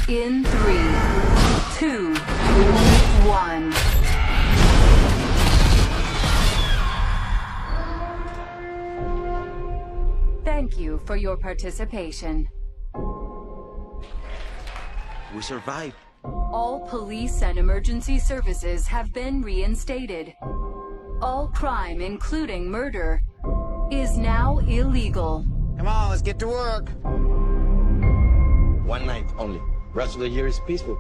In 3, 2, 1. Thank you for your participation. We survived. All police and emergency services have been reinstated. All crime, including murder, is now illegal. Come on, let's get to work. One night only. Rest of the year is peaceful.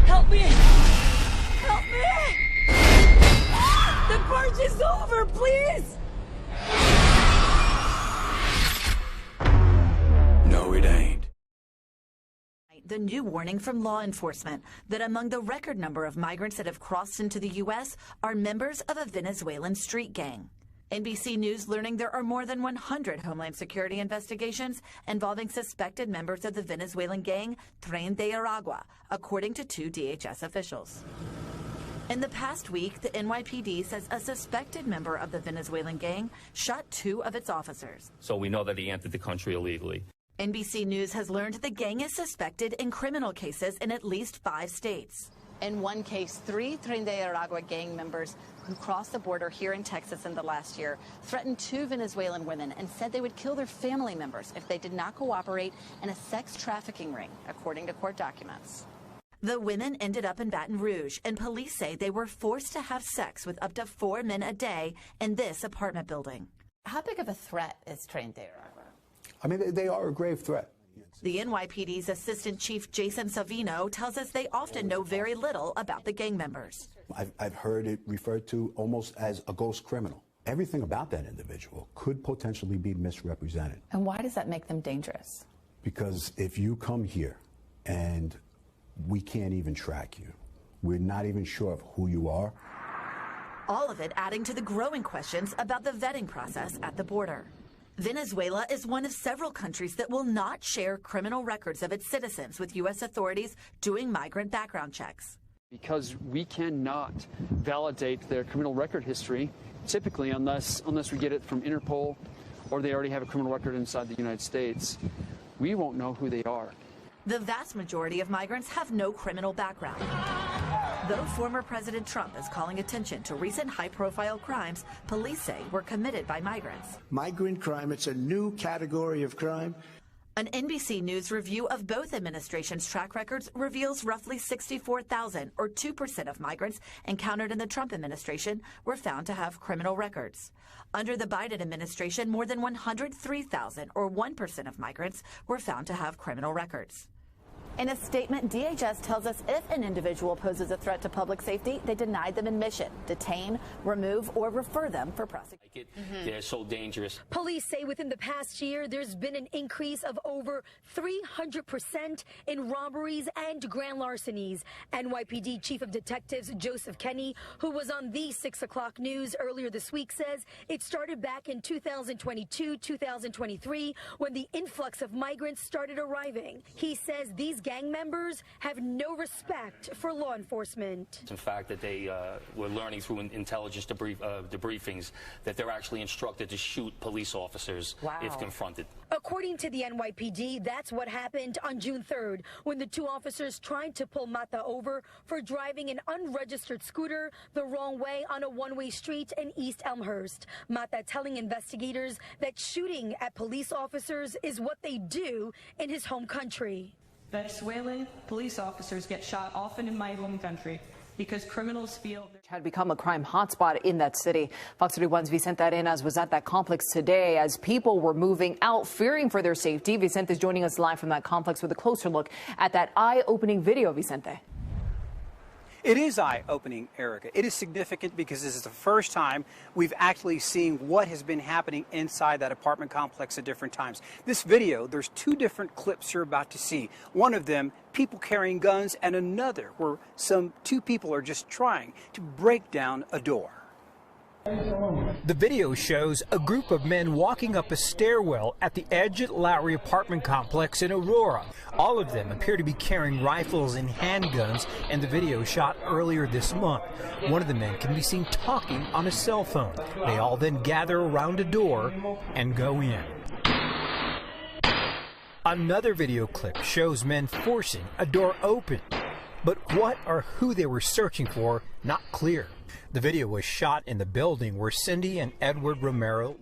Help me! Help me! The purge is over, please! No, it ain't. The new warning from law enforcement that among the record number of migrants that have crossed into the U.S. are members of a Venezuelan street gang. NBC News learning there are more than 100 Homeland Security investigations involving suspected members of the Venezuelan gang Tren de Aragua, according to 2 DHS officials. In the past week, the NYPD says a suspected member of the Venezuelan gang shot 2 of its officers. So we know that he entered the country illegally. NBC News has learned the gang is suspected in criminal cases in at least 5 states. In one case, 3 Tren de Aragua gang members who crossed the border here in Texas in the last year threatened 2 Venezuelan women and said they would kill their family members if they did not cooperate in a sex trafficking ring, according to court documents. The women ended up in Baton Rouge, and police say they were forced to have sex with up to 4 men a day in this apartment building. How big of a threat is Tren de Aragua? I mean, they are a grave threat. The NYPD's Assistant Chief Jason Savino tells us they often know very little about the gang members. I've heard it referred to almost as a ghost criminal. Everything about that individual could potentially be misrepresented. And why does that make them dangerous? Because if you come here and we can't even track you, we're not even sure of who you are. All of it adding to the growing questions about the vetting process at the border. Venezuela is one of several countries that will not share criminal records of its citizens with U.S. authorities doing migrant background checks. Because we cannot validate their criminal record history, typically unless we get it from Interpol or they already have a criminal record inside the United States, we won't know who they are. The vast majority of migrants have no criminal background. Though former President Trump is calling attention to recent high-profile crimes police say were committed by migrants. Migrant crime, it's a new category of crime. An NBC News review of both administrations' track records reveals roughly 64,000, or 2% of migrants encountered in the Trump administration were found to have criminal records. Under the Biden administration, more than 103,000, or 1% of migrants, were found to have criminal records. In a statement, DHS tells us if an individual poses a threat to public safety, they deny them admission, detain, remove, or refer them for prosecution. They're so dangerous. Police say within the past year, there's been an increase of over 300% in robberies and grand larcenies. NYPD Chief of Detectives Joseph Kenney, who was on the 6 o'clock news earlier this week, says it started back in 2022, 2023, when the influx of migrants started arriving. He says these gang members have no respect for law enforcement. In fact, that they were learning through intelligence debriefings that they're actually instructed to shoot police officers if confronted. According to the NYPD, that's what happened on June 3rd when the 2 officers tried to pull Mata over for driving an unregistered scooter the wrong way on a one-way street in East Elmhurst. Mata telling investigators that shooting at police officers is what they do in his home country. Venezuelan police officers get shot often in my home country because criminals feel had become a crime hotspot in that city. Fox 31's Vicente Arenas was at that complex today as people were moving out, fearing for their safety. Vicente is joining us live from that complex with a closer look at that eye-opening video, Vicente. It is eye-opening, Erica. It is significant because this is the first time we've actually seen what has been happening inside that apartment complex at different times. This video, there's 2 different clips you're about to see. One of them, people carrying guns, and another where 2 people are just trying to break down a door. The video shows a group of men walking up a stairwell at the Edge Lowry apartment complex in Aurora. All of them appear to be carrying rifles and handguns, and the video shot earlier this month. One of the men can be seen talking on a cell phone. They all then gather around a door and go in. Another video clip shows men forcing a door open. But what or who they were searching for, not clear. The video was shot in the building where Cindy and Edward Romero